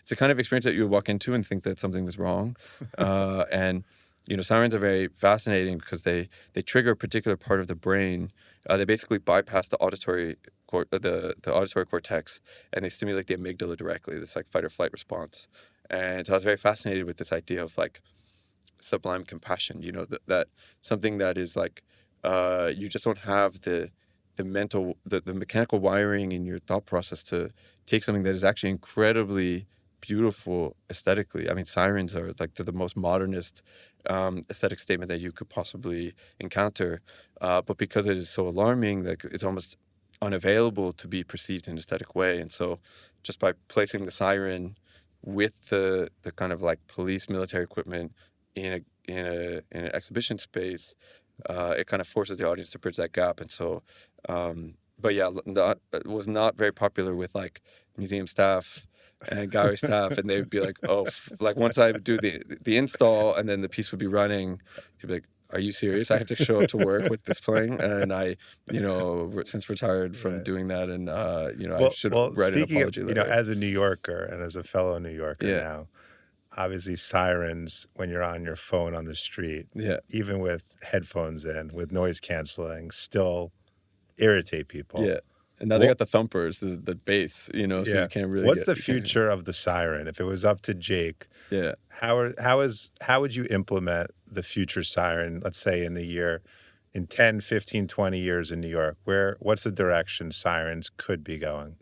it's the kind of experience that you would walk into and think that something was wrong. And sirens are very fascinating because they trigger a particular part of the brain. They basically bypass the the auditory cortex, and they stimulate the amygdala directly. This like fight or flight response. And so I was very fascinated with this idea of like sublime compassion. That something that is like you just don't have the mechanical wiring in your thought process to take something that is actually incredibly beautiful aesthetically. I mean, sirens are like the most modernist aesthetic statement that you could possibly encounter, but because it is so alarming, like it's almost unavailable to be perceived in an aesthetic way. And so, just by placing the siren with the kind of like police military equipment in an exhibition space, it kind of forces the audience to bridge that gap. And so, but yeah, it was not very popular with like museum staff and gallery staff, and they would be like, "Oh, like once I would do the install, and then the piece would be running, to be like." Are you serious? I have to show up to work with this playing, and I, since retired from Right. doing that, and I Well, should well, write an speaking of, apology letter. as a New Yorker and as a fellow New Yorker Yeah, now, obviously sirens when you're on your phone on the street, yeah. even with headphones in, with noise canceling, still irritate people. Yeah, and now they What got the thumpers, the bass, so Yeah. you can't really What's get the you can't future of the siren? If it was up to Jake, yeah. how would you implement the future siren, let's say in 10, 15, 20 years in New York? What's the direction sirens could be going?